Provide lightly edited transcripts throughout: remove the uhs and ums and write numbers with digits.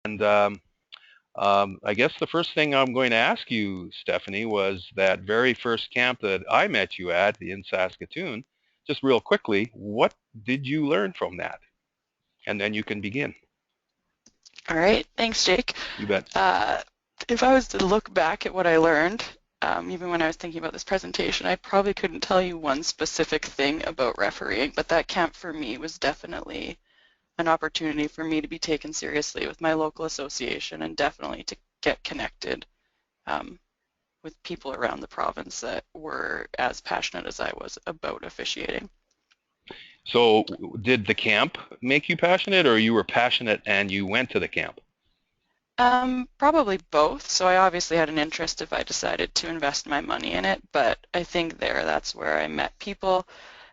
And I guess the first thing I'm going to ask you, Stephanie, was that very first camp that I met you at in Saskatoon. Just real quickly, what did you learn from that? And then you can begin. All right, thanks, Jake. You bet. Uh, if I was to look back at what I learned, even when I was thinking about this presentation, I probably couldn't tell you one specific thing about refereeing, but that camp for me was definitely an opportunity for me to be taken seriously with my local association and definitely to get connected um, with people around the province that were as passionate as I was about officiating. So, did the camp make you passionate, or you were passionate and you went to the camp? Probably both. So I obviously had an interest if I decided to invest my money in it, but I think that's where I met people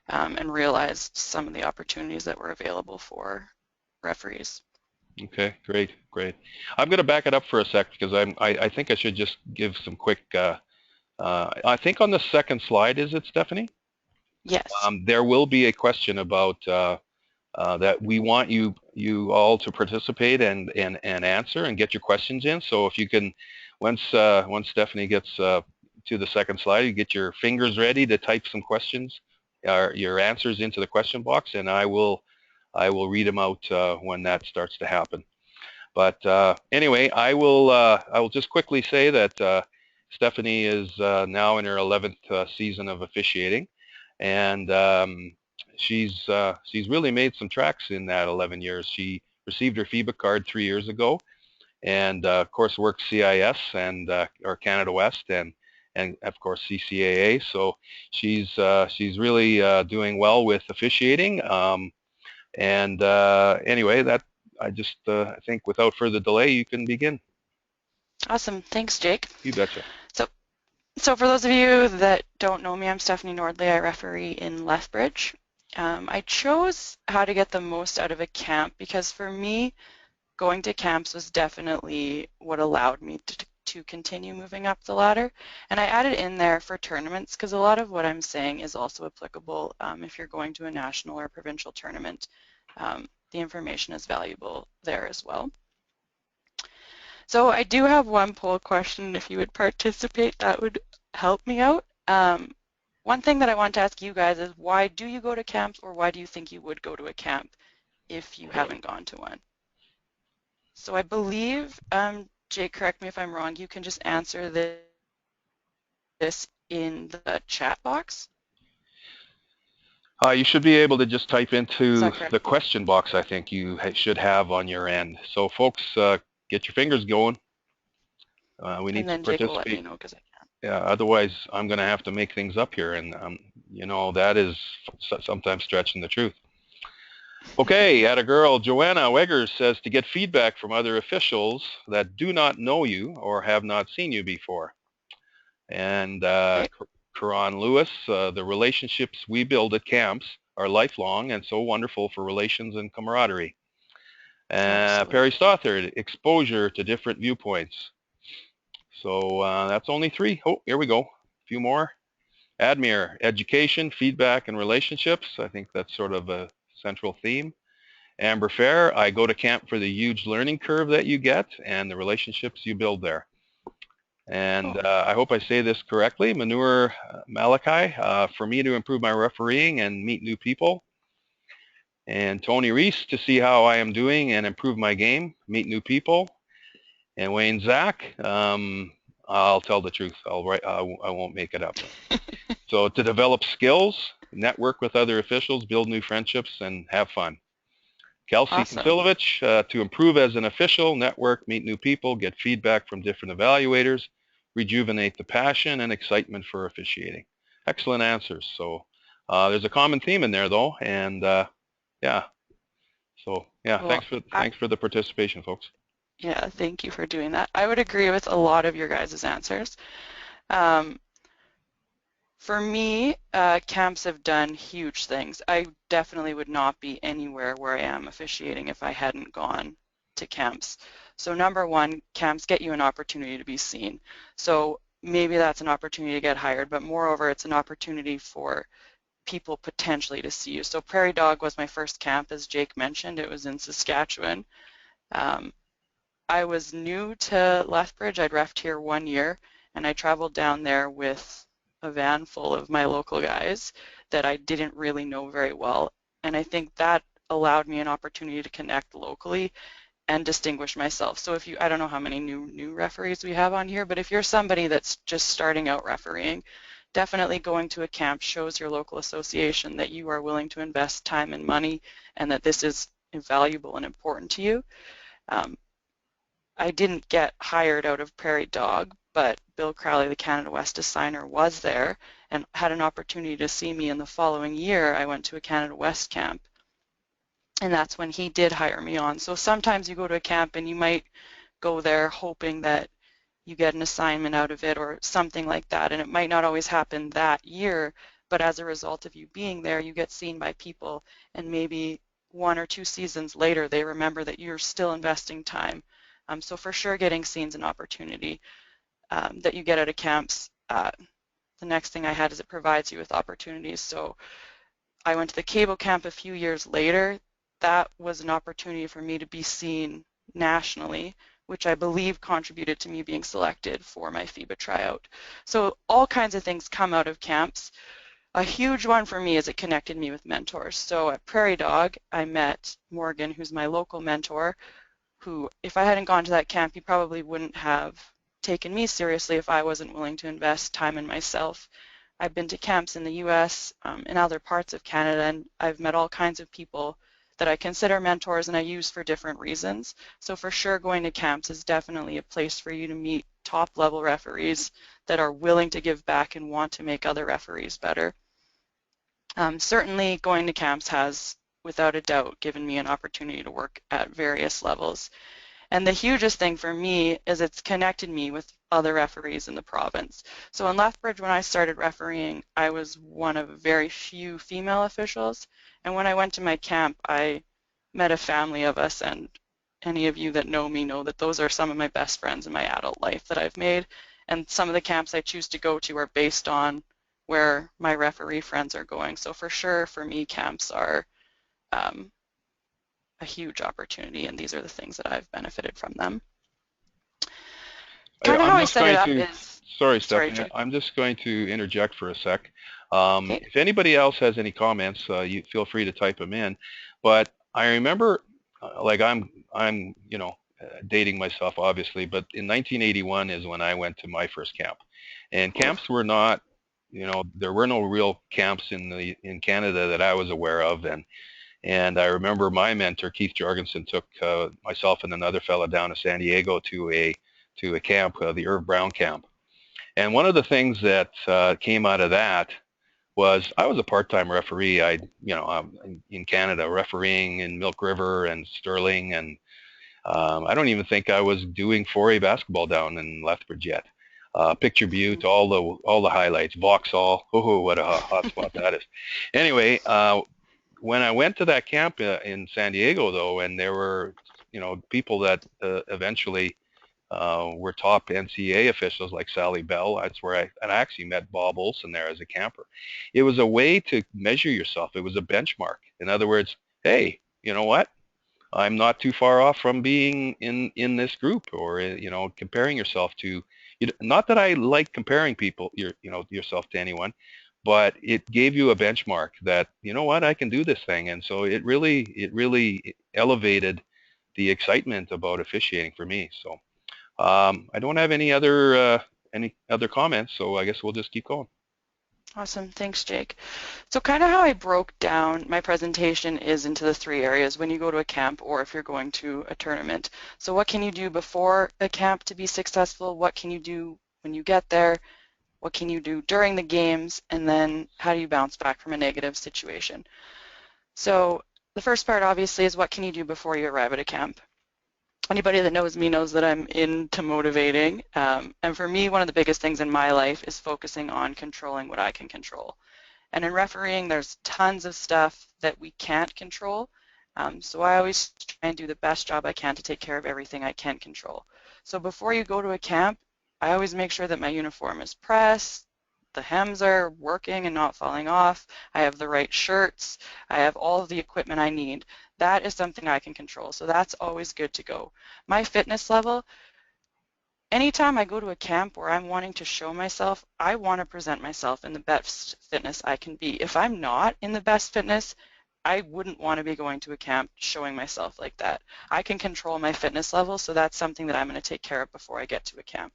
and realized some of the opportunities that were available for referees. Okay, great, great. I'm going to back it up for a sec because I think I should just give some quick. I think on the second slide, is it, Stephanie? Yes. There will be a question about that we want you all to participate and answer and get your questions in. So if you can, once Stephanie gets to the second slide, you get your fingers ready to type some questions, your answers into the question box, and I will read them out when that starts to happen. But anyway, I will just quickly say that Stephanie is now in her 11th season of officiating, and she's really made some tracks in that 11 years. She received her FIBA card 3 years ago, and of course worked CIS and or Canada West and of course CCAA. So she's really doing well with officiating. And anyway, that I think without further delay, you can begin. Awesome. Thanks, Jake. You betcha. So, so for those of you that don't know me, I'm Stephanie Nordlee. I referee in Lethbridge. I chose how to get the most out of a camp because for me, going to camps was definitely what allowed me to continue moving up the ladder. And I added in there for tournaments because a lot of what I'm saying is also applicable if you're going to a national or provincial tournament. The information is valuable there as well. So I do have one poll question. If you would participate, that would help me out. One thing that I want to ask you guys is why do you go to camps or why do you think you would go to a camp if you haven't gone to one? So I believe, Jake, correct me if I'm wrong, you can just answer this in the chat box. You should be able to just type Is into that correct? the question box I think you should have on your end. So folks, get your fingers going. We And need to then Jake will let participate. me know because I can't. Yeah, otherwise I'm going to have to make things up here, and that is sometimes stretching the truth. Okay, at a girl, Joanna Weggers says to get feedback from other officials that do not know you or have not seen you before. And Okay, Karan Lewis, the relationships we build at camps are lifelong and so wonderful for relations and camaraderie. Perry absolutely. Stothard, exposure to different viewpoints. So that's only three. Oh, here we go. A few more. Admir, education, feedback, and relationships. I think that's sort of a central theme. Amber Fair, I go to camp for the huge learning curve that you get and the relationships you build there. And Cool. I hope I say this correctly, Manure Malachi, for me to improve my refereeing and meet new people. And Tony Reese to see how I am doing and improve my game, meet new people. And Wayne Zach, I'll tell the truth. I won't make it up. So to develop skills, network with other officials, build new friendships, and have fun. Kelsey Awesome. Konfilovich, to improve as an official, network, meet new people, get feedback from different evaluators, rejuvenate the passion and excitement for officiating. Excellent answers. So there's a common theme in there though, and yeah. So yeah, Well, thanks for the participation, folks. yeah, thank you for doing that. I would agree with a lot of your guys' answers. Um, For me, camps have done huge things. I definitely would not be anywhere where I am officiating if I hadn't gone to camps. So number one, camps get you an opportunity to be seen. So maybe that's an opportunity to get hired, but moreover, it's an opportunity for people potentially to see you. So Prairie Dog was my first camp, as Jake mentioned. It was in Saskatchewan. Um, I was new to Lethbridge. I'd refed here 1 year, and I traveled down there with a van full of my local guys that I didn't really know very well. And I think that allowed me an opportunity to connect locally and distinguish myself. So if you, I don't know how many new referees we have on here, but if you're somebody that's just starting out refereeing, definitely going to a camp shows your local association that you are willing to invest time and money and that this is valuable and important to you. Um, I didn't get hired out of Prairie Dog, but Bill Crowley, the Canada West assigner, was there and had an opportunity to see me in the following year. I went to a Canada West camp, and that's when he did hire me on. So sometimes you go to a camp and you might go there hoping that you get an assignment out of it or something like that, and it might not always happen that year, but as a result of you being there, you get seen by people, and maybe 1 or 2 seasons later, they remember that you're still investing time. So for sure, getting seen is an opportunity that you get out of camps. The next thing I had is it provides you with opportunities. So I went to the cable camp a few years later. That was an opportunity for me to be seen nationally, which I believe contributed to me being selected for my FIBA tryout. So all kinds of things come out of camps. A huge one for me is it connected me with mentors. So at Prairie Dog, I met Morgan, who's my local mentor, who, if I hadn't gone to that camp, he probably wouldn't have taken me seriously if I wasn't willing to invest time in myself. I've been to camps in the US, in other parts of Canada, and I've met all kinds of people that I consider mentors and I use for different reasons. So for sure, going to camps is definitely a place for you to meet top level referees that are willing to give back and want to make other referees better. Certainly going to camps has, without a doubt, given me an opportunity to work at various levels. And the hugest thing for me is it's connected me with other referees in the province. So in Lethbridge, when I started refereeing, I was one of very few female officials. And when I went to my camp, I met a family of us, and any of you that know me know that those are some of my best friends in my adult life that I've made. And some of the camps I choose to go to are based on where my referee friends are going. So for sure, for me, camps are um, a huge opportunity, and these are the things that I've benefited from them. Kind of how I'm I just set it going up to, is, sorry, sorry, Stephanie, Jake. I'm just going to interject for a sec. Okay. If anybody else has any comments, you feel free to type them in. But I remember, like dating myself obviously, but in 1981 is when I went to my first camp, and Ooh. camps were not, there were no real camps in Canada that I was aware of, and I remember my mentor Keith Jorgensen took myself and another fella down to San Diego to a camp, the Irv Brown camp. And one of the things that came out of that was I was a part-time referee. In Canada, refereeing in Milk River and Sterling, and I don't even think I was doing 4A basketball down in Lethbridge yet. Picture Butte, all the highlights, Vauxhall. Oh, what a hot spot that is. Anyway, when I went to that camp in San Diego, though, and there were, people that eventually were top NCAA officials like Sally Bell. That's where I actually met Bob Olson there as a camper. It was a way to measure yourself. It was a benchmark. In other words, hey, you know what? I'm not too far off from being in this group, or comparing yourself to. Not that I like comparing yourself to anyone, but it gave you a benchmark that what, I can do this thing, and so it really elevated the excitement about officiating for me. So I don't have any other comments, so I guess we'll just keep going. Awesome. Thanks, Jake. So kind of how I broke down my presentation is into the 3 areas when you go to a camp or if you're going to a tournament. So what can you do before a camp to be successful? What can you do when you get there? What can you do during the games? And then how do you bounce back from a negative situation? So the first part obviously is what can you do before you arrive at a camp? Anybody that knows me knows that I'm into motivating. And for me, one of the biggest things in my life is focusing on controlling what I can control. And in refereeing, there's tons of stuff that we can't control. So I always try and do the best job I can to take care of everything I can control. So before you go to a camp, I always make sure that my uniform is pressed, the hems are working and not falling off, I have the right shirts, I have all of the equipment I need. That is something I can control, so that's always good to go. My fitness level, anytime I go to a camp where I'm wanting to show myself, I want to present myself in the best fitness I can be. If I'm not in the best fitness, I wouldn't want to be going to a camp showing myself like that. I can control my fitness level, so that's something that I'm going to take care of before I get to a camp.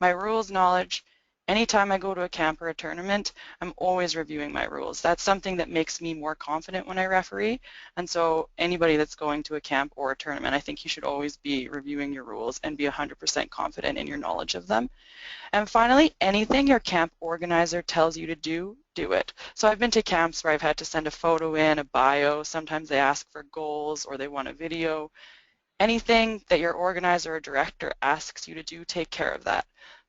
My rules knowledge, anytime I go to a camp or a tournament, I'm always reviewing my rules. That's something that makes me more confident when I referee. And so anybody that's going to a camp or a tournament, I think you should always be reviewing your rules and be 100% confident in your knowledge of them. And finally, anything your camp organizer tells you to do, do it. So I've been to camps where I've had to send a photo in, a bio, sometimes they ask for goals or they want a video. Anything that your organizer or director asks you to do, take care of that.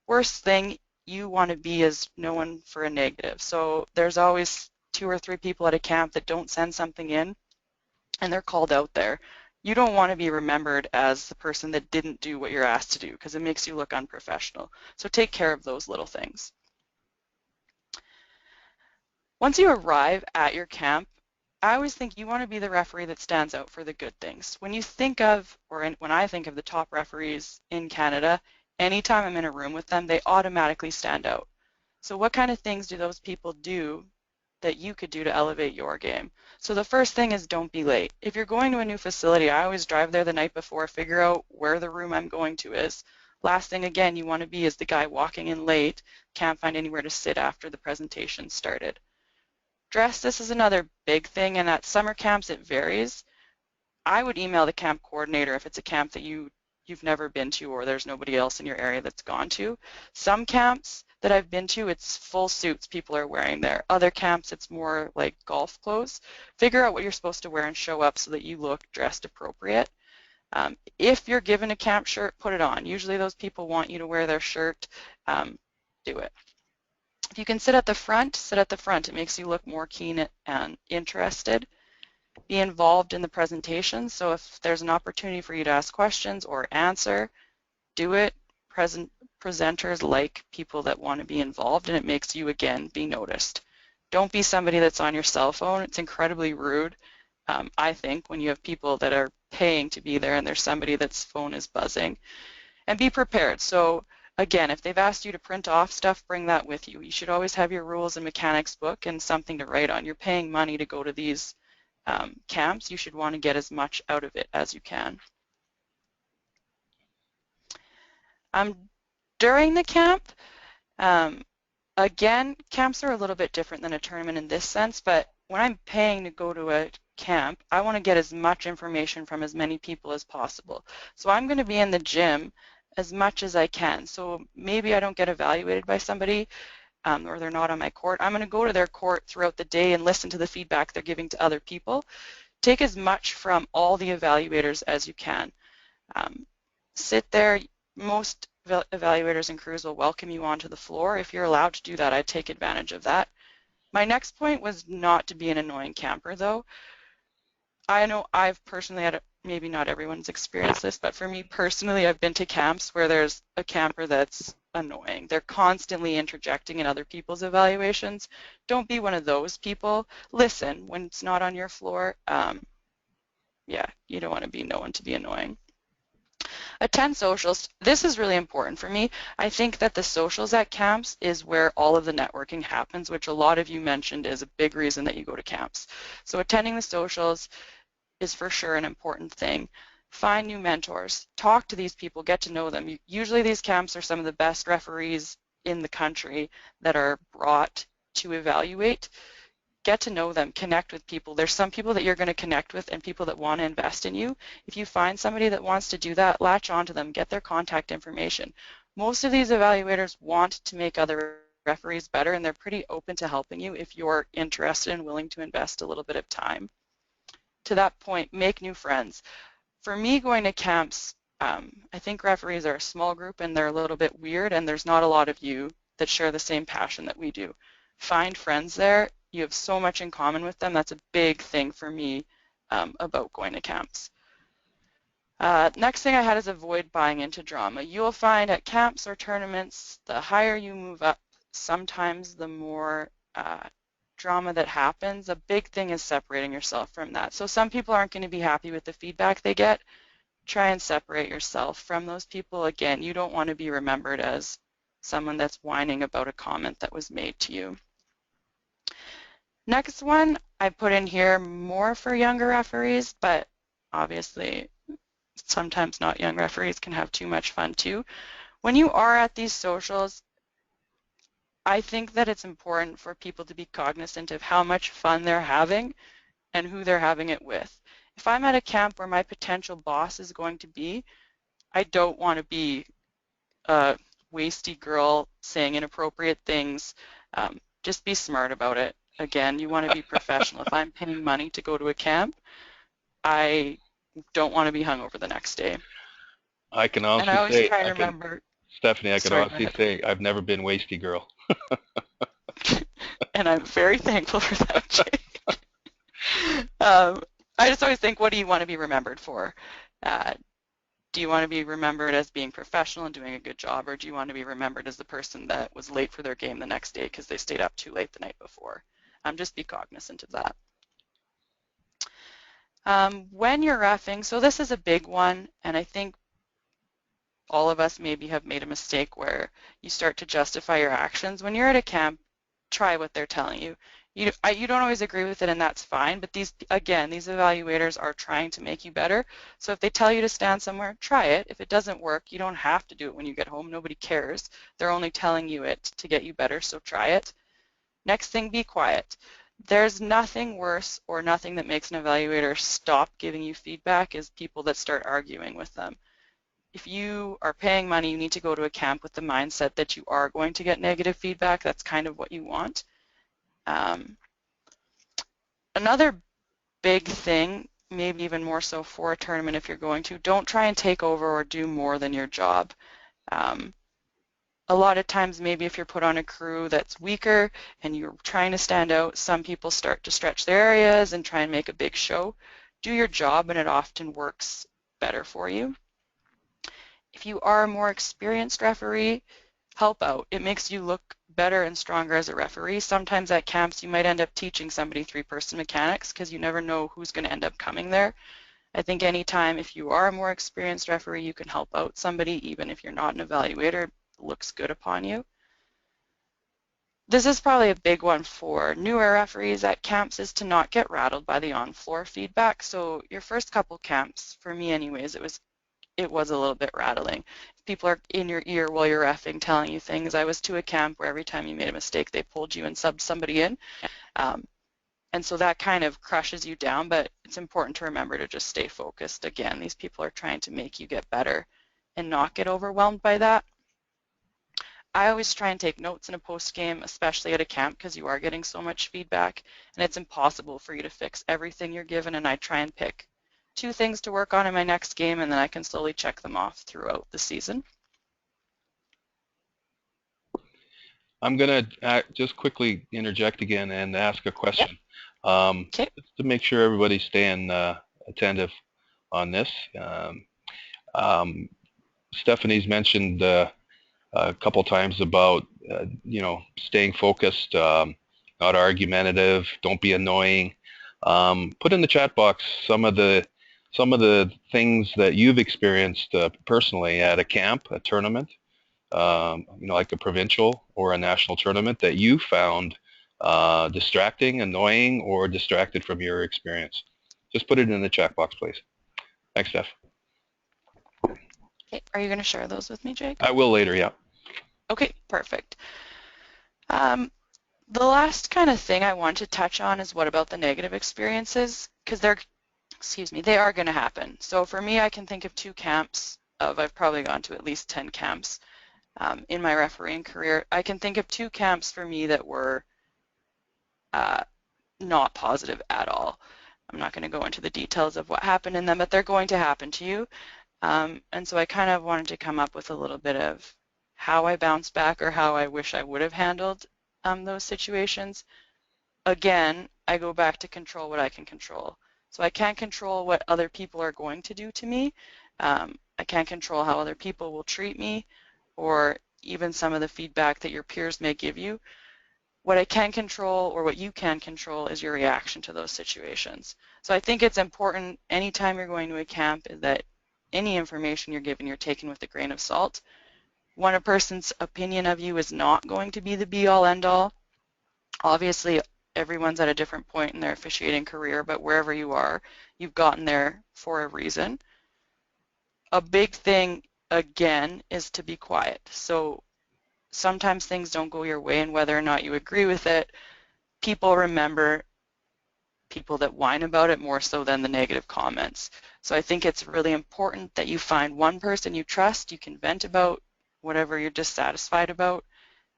Worst thing you want to be is known for a negative. So there's always 2 or 3 people at a camp that don't send something in and they're called out there. You don't want to be remembered as the person that didn't do what you're asked to do because it makes you look unprofessional. So take care of those little things. Once you arrive at your camp, I always think you want to be the referee that stands out for the good things. When you think of, when I think of the top referees in Canada, anytime I'm in a room with them, they automatically stand out. So what kind of things do those people do that you could do to elevate your game? So the first thing is don't be late. If you're going to a new facility, I always drive there the night before, figure out where the room I'm going to is. Last thing again you want to be is the guy walking in late, can't find anywhere to sit after the presentation started. Dress, this is another big thing, and at summer camps it varies. I would email the camp coordinator if it's a camp that you've never been to or there's nobody else in your area that's gone to. Some camps that I've been to, it's full suits people are wearing there. Other camps, it's more like golf clothes. Figure out what you're supposed to wear and show up so that you look dressed appropriate. If you're given a camp shirt, put it on. Usually those people want you to wear their shirt. Do it. If you can sit at the front, sit at the front. It makes you look more keen and interested. Be involved in the presentation. So if there's an opportunity for you to ask questions or answer, do it. Presenters like people that want to be involved, and it makes you, again, be noticed. Don't be somebody that's on your cell phone. It's incredibly rude, I think, when you have people that are paying to be there and there's somebody that's phone is buzzing. And be prepared. So again, if they've asked you to print off stuff, bring that with you. You should always have your rules and mechanics book and something to write on. You're paying money to go to these camps. You should want to get as much out of it as you can. During the camp, again, camps are a little bit different than a tournament in this sense, but when I'm paying to go to a camp, I want to get as much information from as many people as possible. So I'm going to be in the gym as much as I can. So maybe I don't get evaluated by somebody or they're not on my court. I'm going to go to their court throughout the day and listen to the feedback they're giving to other people. Take as much from all the evaluators as you can. Sit there. Most evaluators and crews will welcome you onto the floor. If you're allowed to do that, I'd take advantage of that. My next point was not to be an annoying camper, though. I know I've personally had, maybe not everyone's experienced this, but for me personally, I've been to camps where there's a camper that's annoying. They're constantly interjecting in other people's evaluations. Don't be one of those people. Listen when it's not on your floor. Yeah, you don't want to be known to be annoying. Attend socials. This is really important for me. I think that the socials at camps is where all of the networking happens, which a lot of you mentioned is a big reason that you go to camps. So attending the socials is for sure an important thing. Find new mentors. Talk to these people. Get to know them. Usually these camps are some of the best referees in the country that are brought to evaluate. Get to know them, connect with people. There's some people that you're going to connect with and people that want to invest in you. If you find somebody that wants to do that, latch onto them, get their contact information. Most of these evaluators want to make other referees better, and they're pretty open to helping you if you're interested and willing to invest a little bit of time. To that point, make new friends. For me, going to camps, I think referees are a small group and they're a little bit weird, and there's not a lot of you that share the same passion that we do. Find friends there. You have so much in common with them. That's a big thing for me about going to camps. Next thing I had is avoid buying into drama. You'll find at camps or tournaments, the higher you move up sometimes the more drama that happens, a big thing is separating yourself from that. So some people aren't going to be happy with the feedback they get. Try and separate yourself from those people. Again, you don't want to be remembered as someone that's whining about a comment that was made to you. Next one, I put in here more for younger referees, but obviously sometimes not young referees can have too much fun too. When you are at these socials, I think that it's important for people to be cognizant of how much fun they're having and who they're having it with. If I'm at a camp where my potential boss is going to be, I don't want to be a wasty girl saying inappropriate things. Just be smart about it. Again, you want to be professional. If I'm paying money to go to a camp, I don't want to be hungover the next day. I can And I honestly always say, try and remember, Stephanie, I can sorry, go honestly ahead. say I've never been wasty girl. And I'm very thankful for that, Jake. I just always think, what do you want to be remembered for? Uh, do you want to be remembered as being professional and doing a good job, or do you want to be remembered as the person that was late for their game the next day because they stayed up too late the night before? Just be cognizant of that. When you're reffing, so this is a big one, and I think all of us maybe have made a mistake where you start to justify your actions. When you're at a camp, try what they're telling you. You don't always agree with it, and that's fine, but these evaluators are trying to make you better. So if they tell you to stand somewhere, try it. If it doesn't work, you don't have to do it when you get home. Nobody cares. They're only telling you it to get you better, so try it. Next thing, be quiet. There's nothing worse or nothing that makes an evaluator stop giving you feedback is people that start arguing with them. If you are paying money, you need to go to a camp with the mindset that you are going to get negative feedback. That's kind of what you want. Another big thing, maybe even more so for a tournament if you're going to, don't try and take over or do more than your job. A lot of times, maybe if you're put on a crew that's weaker and you're trying to stand out, some people start to stretch their areas and try and make a big show. Do your job, and it often works better for you. If you are a more experienced referee, help out. It makes you look better and stronger as a referee. Sometimes at camps you might end up teaching somebody three-person mechanics because you never know who's going to end up coming there. I think anytime if you are a more experienced referee, you can help out somebody, even if you're not an evaluator, it looks good upon you. This is probably a big one for newer referees at camps, is to not get rattled by the on-floor feedback. So your first couple camps, for me anyways, it was a little bit rattling. People are in your ear while you're reffing, telling you things. I was to a camp where every time you made a mistake, they pulled you and subbed somebody in. And so that kind of crushes you down, but it's important to remember to just stay focused. Again, these people are trying to make you get better and not get overwhelmed by that. I always try and take notes in a post game, especially at a camp, because you are getting so much feedback, and it's impossible for you to fix everything you're given, and I try and pick 2 things to work on in my next game, and then I can slowly check them off throughout the season. I'm going to just quickly interject again and ask a question. Okay. Just to make sure everybody's staying attentive on this. Stephanie's mentioned a couple times about staying focused, not argumentative, don't be annoying. Put in the chat box some of the things that you've experienced personally at a camp, a tournament, like a provincial or a national tournament that you found distracting, annoying, or distracted from your experience. Just put it in the chat box, please. Thanks, Steph. Okay. Are you going to share those with me, Jake? I will later, yeah. Okay, perfect. The last kind of thing I want to touch on is what about the negative experiences? Because they are going to happen. So for me, I can think of 2 camps I've probably gone to at least 10 camps in my refereeing career. I can think of 2 camps for me that were not positive at all. I'm not going to go into the details of what happened in them, but they're going to happen to you. And so I kind of wanted to come up with a little bit of how I bounced back or how I wish I would have handled those situations. Again, I go back to control what I can control. So I can't control what other people are going to do to me. I can't control how other people will treat me or even some of the feedback that your peers may give you. What I can control, or what you can control, is your reaction to those situations. So I think it's important anytime you're going to a camp that any information you're given, you're taken with a grain of salt. One person's opinion of you is not going to be the be-all, end-all. Obviously, everyone's at a different point in their officiating career, but wherever you are, you've gotten there for a reason. A big thing, again, is to be quiet. So sometimes things don't go your way, and whether or not you agree with it, people remember people that whine about it more so than the negative comments. So I think it's really important that you find one person you trust, you can vent about whatever you're dissatisfied about,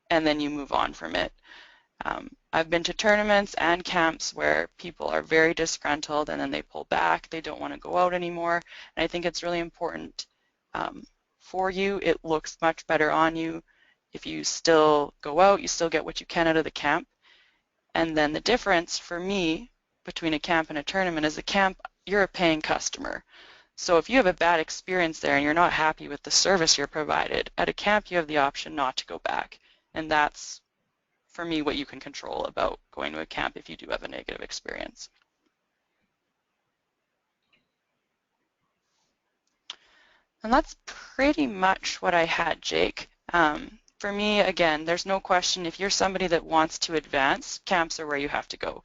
and then you move on from it. I've been to tournaments and camps where people are very disgruntled and then they pull back, they don't want to go out anymore, and I think it's really important for you. It looks much better on you if you still go out, you still get what you can out of the camp. And then the difference for me between a camp and a tournament is a camp, you're a paying customer. So if you have a bad experience there and you're not happy with the service you're provided, at a camp you have the option not to go back. And that's, for me, what you can control about going to a camp if you do have a negative experience. And that's pretty much what I had, Jake. For me, again, there's no question, if you're somebody that wants to advance, camps are where you have to go.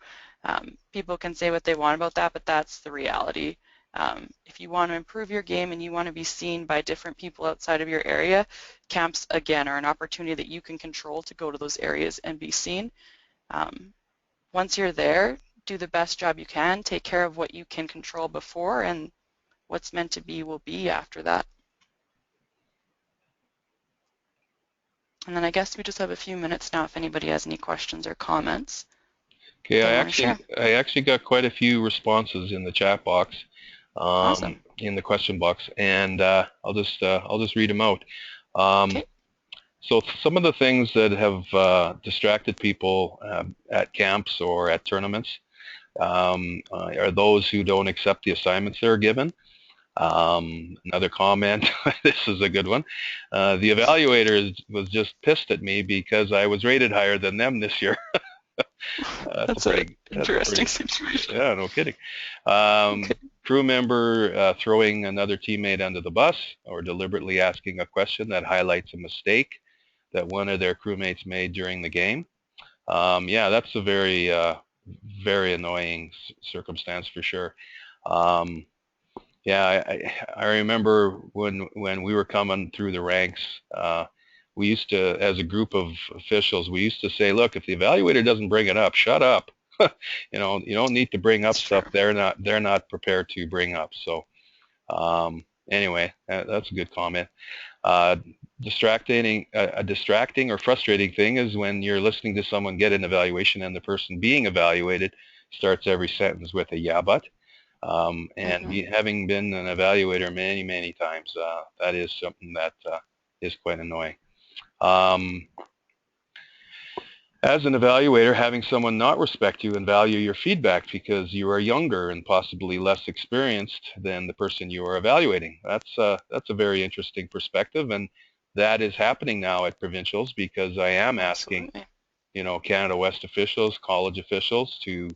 People can say what they want about that, but that's the reality. If you want to improve your game and you want to be seen by different people outside of your area, camps, again, are an opportunity that you can control to go to those areas and be seen. Once you're there, do the best job you can, take care of what you can control before, and what's meant to be will be after that. And then I guess we just have a few minutes now if anybody has any questions or comments Okay, they want to share. I actually got quite a few responses in the chat box, Awesome. in the question box, and I'll just read them out. Okay. So some of the things that have distracted people at camps or at tournaments are those who don't accept the assignments they're given. Another comment, this is a good one. The evaluator was just pissed at me because I was rated higher than them this year. That's an interesting situation. Yeah, no kidding. Okay. Crew member throwing another teammate under the bus or deliberately asking a question that highlights a mistake that one of their crewmates made during the game. Yeah, that's a very, very annoying circumstance for sure. Yeah, I remember when we were coming through the ranks, we used to, as a group of officials, we used to say, look, if the evaluator doesn't bring it up, shut up. You know, you don't need to bring up stuff they're not prepared to bring up. So anyway, that's a good comment. A distracting or frustrating thing is when you're listening to someone get an evaluation and the person being evaluated starts every sentence with a yeah but. And having been an evaluator many, many times, that is something that is quite annoying. As an evaluator, having someone not respect you and value your feedback because you are younger and possibly less experienced than the person you are evaluating. That's a very interesting perspective, and that is happening now at provincials because I am asking, you know, Canada West officials, college officials to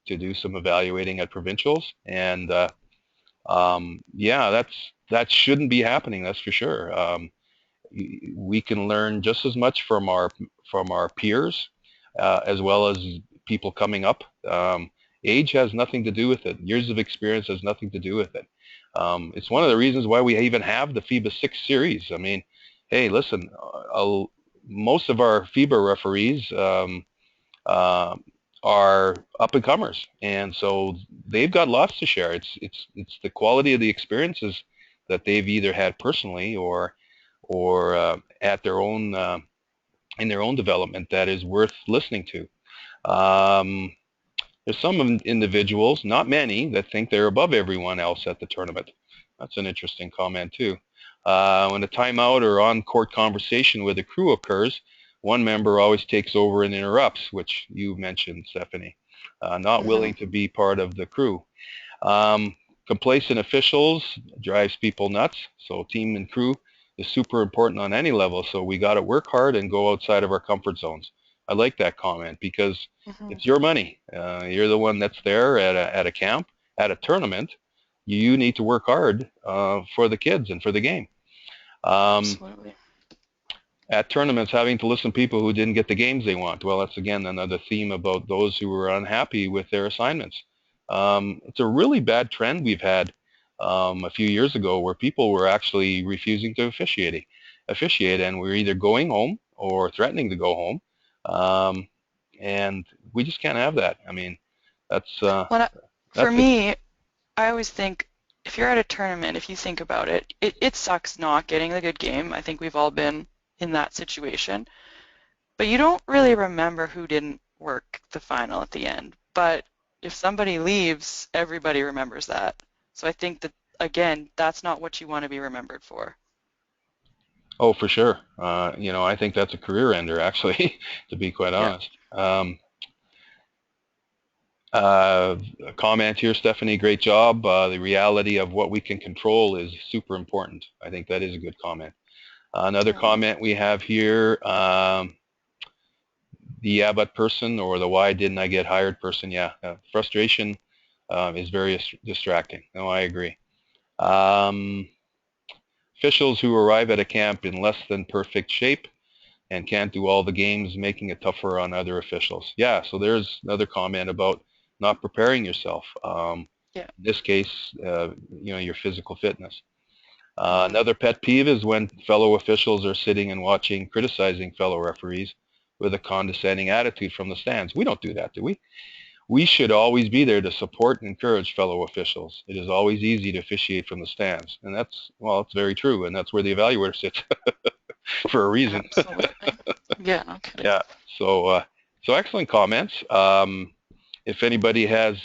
do some evaluating at provincials, and yeah, that shouldn't be happening. That's for sure. We can learn just as much from our peers as well as people coming up. Age has nothing to do with it. Years of experience has nothing to do with it. It's one of the reasons why we even have the FIBA 6 series. I mean, hey, listen, most of our FIBA referees are up and comers, and so they've got lots to share. It's the quality of the experiences that they've either had personally or at their own in their own development that is worth listening to. There's some individuals, not many, that think they're above everyone else at the tournament. That's an interesting comment too. When a timeout or on-court conversation with a crew occurs, one member always takes over and interrupts, which you mentioned, Stephanie. Not willing to be part of the crew. Complacent officials drives people nuts. So team and crew is super important on any level. So we got to work hard and go outside of our comfort zones. I like that comment because Mm-hmm. it's your money. You're the one that's there at a camp, at a tournament. You need to work hard for the kids and for the game. Um, Absolutely. at tournaments, having to listen to people who didn't get the games they want. Well, that's again another theme about those who were unhappy with their assignments. It's a really bad trend we've had a few years ago where people were actually refusing to officiate, and we're either going home or threatening to go home. Um, and we just can't have that. I mean, that's Well, for that's a, me, I always think if you're at a tournament, if you think about it, it sucks not getting the good game. I think we've all been in that situation. But you don't really remember who didn't work the final at the end. But if somebody leaves, everybody remembers that. So I think that, again, that's not what you want to be remembered for. oh, for sure. I think that's a career ender, actually, to be quite Yeah. honest. Uh, comment here, Stephanie, great job. The reality of what we can control is super important. I think that is a good comment. Another Oh, comment we have here, the yeah but person or the why didn't I get hired person. Yeah, frustration is very distracting. No, I agree. Um, officials who arrive at a camp in less than perfect shape and can't do all the games, making it tougher on other officials. Yeah, so there's another comment about not preparing yourself. yeah. In this case, your physical fitness. Mm-hmm. Another pet peeve is when fellow officials are sitting and watching, criticizing fellow referees with a condescending attitude from the stands. We don't do that, do we? We should always be there to support and encourage fellow officials. It is always easy to officiate from the stands, and it's very true, and that's where the evaluator sits for a reason. Absolutely. Yeah, no kidding. Yeah. So excellent comments. If anybody has,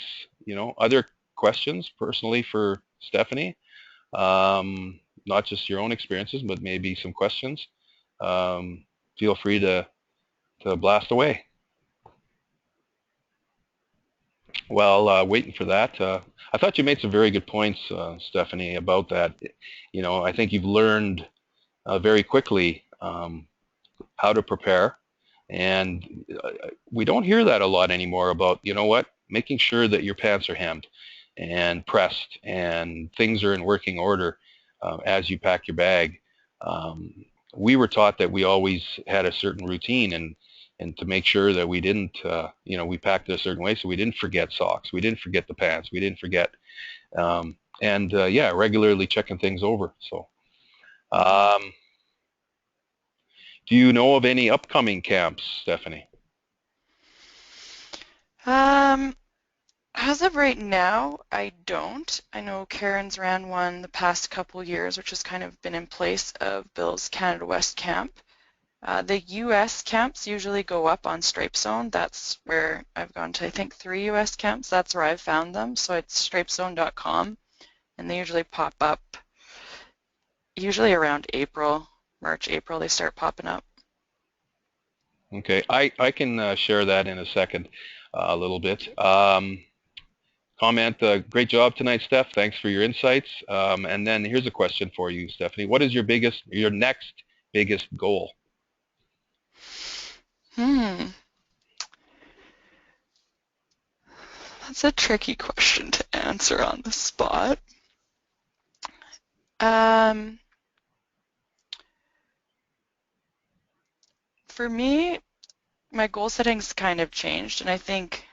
other questions personally for Stephanie, not just your own experiences, but maybe some questions, um, feel free to blast away. Well, waiting for that, I thought you made some very good points, Stephanie, about that. I think you've learned very quickly how to prepare. And we don't hear that a lot anymore about, making sure that your pants are hemmed and pressed and things are in working order as you pack your bag. Um, we were taught that we always had a certain routine and to make sure that we didn't, we packed it a certain way so we didn't forget socks, we didn't forget the pants, we didn't forget, regularly checking things over. So Mm-hmm. um, do you know of any upcoming camps, Stephanie? Um, as of right now, I don't. I know Karen's ran one the past couple years, which has kind of been in place of Bill's Canada West camp. The US camps usually go up on Stripe Zone. That's where I've gone to, I think, 3 US camps. That's where I've found them. So it's stripezone.com, and they usually pop up usually around April, March, April, they start popping up. Okay, I can share that in a second, a little bit. Comment, great job tonight, Steph. Thanks for your insights. And then here's a question for you, Stephanie. What is your next biggest goal? Hmm, that's a tricky question to answer on the spot. Um, for me, my goal setting's kind of changed, and I think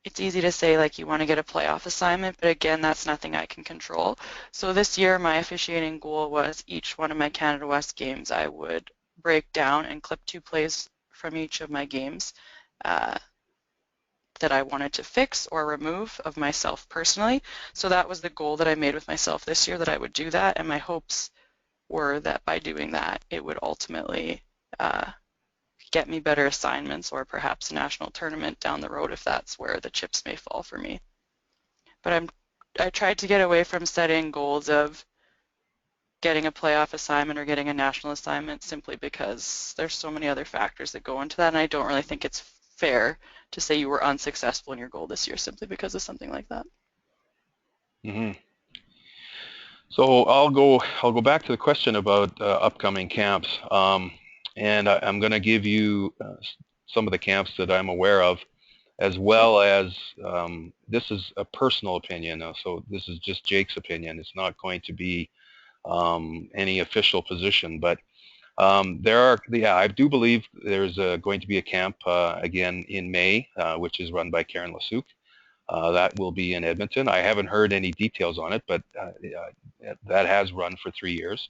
it's easy to say like you want to get a playoff assignment, but again, that's nothing I can control. So this year, my officiating goal was each one of my Canada West games, I would break down and clip 2 plays from each of my games uh, that I wanted to fix or remove of myself personally. So that was the goal that I made with myself this year, that I would do that, and my hopes were that by doing that, it would ultimately get me better assignments or perhaps a national tournament down the road if that's where the chips may fall for me. But I tried to get away from setting goals of getting a playoff assignment or getting a national assignment simply because there's so many other factors that go into that, and I don't really think it's fair to say you were unsuccessful in your goal this year simply because of something like that. Hmm. So I'll go back to the question about upcoming camps, and I'm going to give you some of the camps that I'm aware of, as well as this is a personal opinion. So this is just Jake's opinion. It's not going to be any official position, but I do believe there's going to be a camp again in May, which is run by Karen Lasuk. That will be in Edmonton. I haven't heard any details on it, but that has run for 3 years.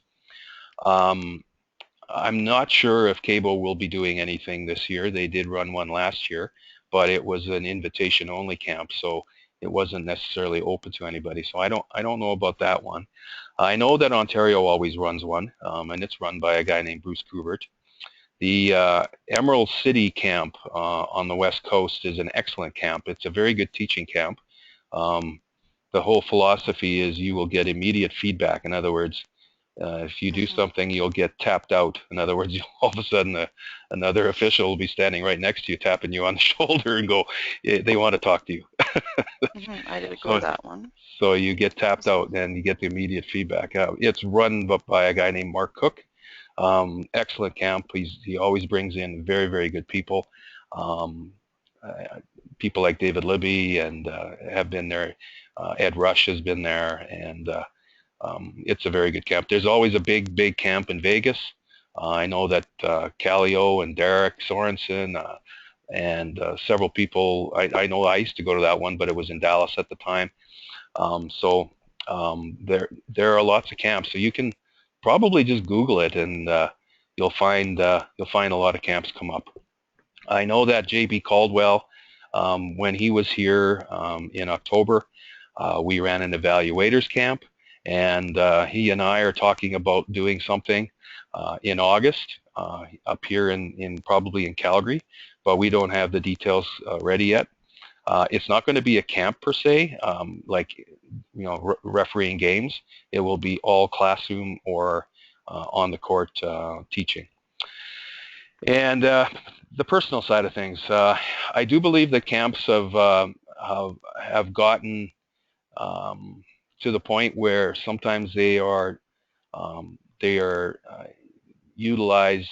Um, I'm not sure if Cabo will be doing anything this year. They did run one last year, but it was an invitation-only camp, so it wasn't necessarily open to anybody. So I don't know about that one. I know that Ontario always runs one, and it's run by a guy named Bruce Kubert. The Emerald City camp on the West Coast is an excellent camp. It's a very good teaching camp. Um, the whole philosophy is you will get immediate feedback. In other words, if you do Mm-hmm. something, you'll get tapped out. In other words, all of a sudden another official will be standing right next to you, tapping you on the shoulder and go, they want to talk to you. Mm-hmm. I did go to So, that one. so you get tapped Awesome. out and you get the immediate feedback. It's run by a guy named Mark Cook. Excellent camp. He always brings in very, very good people. Um, uh, People like David Libby and have been there. Ed Rush has been there, and it's a very good camp. There's always a big, big camp in Vegas. I know that Callio and Derek Sorensen and several people. I know I used to go to that one, but it was in Dallas at the time. There are lots of camps, so you can probably just Google it, and you'll find a lot of camps come up. I know that JB Caldwell, when he was here in October, we ran an evaluators camp, and he and I are talking about doing something in August up here in probably in Calgary, but we don't have the details ready yet. It's not going to be a camp per se, like refereeing games. It will be all classroom or on the court teaching. And the personal side of things, I do believe that camps have gotten to the point where sometimes they are utilized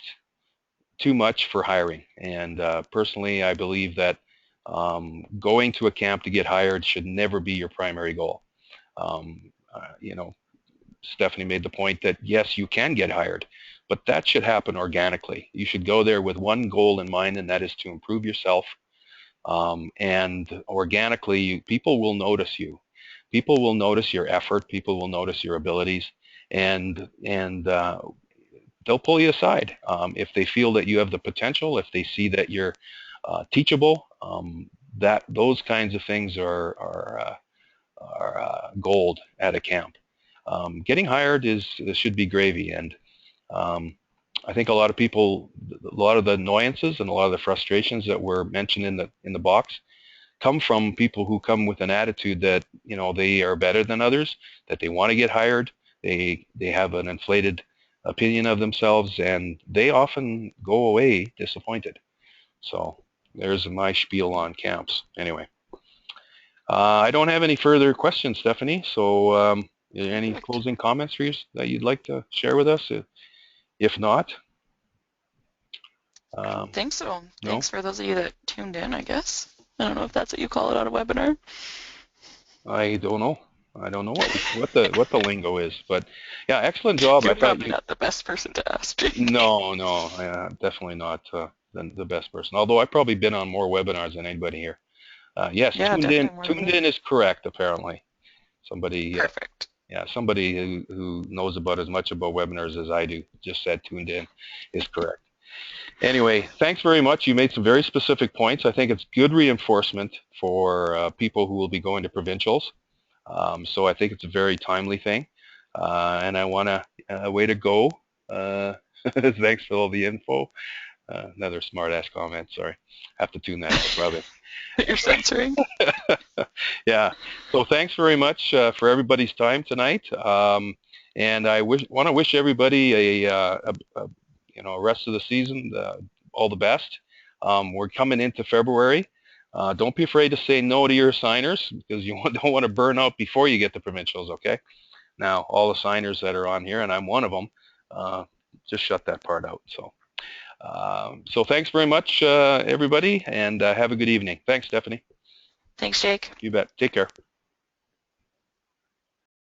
too much for hiring. And personally, I believe that going to a camp to get hired should never be your primary goal. Um, Stephanie made the point that yes, you can get hired, but that should happen organically. You should go there with one goal in mind, and that is to improve yourself. And organically, people will notice you. People will notice your effort. People will notice your abilities, and they'll pull you aside if they feel that you have the potential. If they see that you're teachable, that those kinds of things are gold at a camp. Getting hired should be gravy, and um, I think a lot of people, a lot of the annoyances and a lot of the frustrations that were mentioned in the box come from people who come with an attitude that they are better than others, that they want to get hired, they have an inflated opinion of themselves, and they often go away disappointed. So there's my spiel on camps. Anyway, I don't have any further questions, Stephanie. So any Perfect. closing comments for you that you'd like to share with us? If not, I don't um, think so. no, Thanks for those of you that tuned in, I guess. I don't know if that's what you call it on a webinar. I don't know. I don't know what the lingo is, but yeah, excellent job. I You're thought probably you. not the best person to ask, Jake. No, no, definitely not the best person. Although I've probably been on more webinars than anybody here. Yes, Yeah, tuned in. definitely more than Tuned me. in is correct. Apparently, somebody. Perfect. Yeah, somebody who knows about as much about webinars as I do just said tuned in is correct. Anyway, thanks very much. You made some very specific points. I think it's good reinforcement for people who will be going to provincials. So I think it's a very timely thing. And I want to, way to go. Thanks for all the info. Another smart ass comment. Sorry. Have to tune that out, probably. That you're censoring. Yeah. So thanks very much for everybody's time tonight. And I want to wish everybody a rest of the season all the best. We're coming into February. Don't be afraid to say no to your signers because you don't want to burn out before you get the provincials. Okay. now. All the signers that are on here, and I'm one of them, just shut that part out. So thanks very much, everybody, and have a good evening. Thanks, Stephanie. Thanks, Jake. You bet. Take care.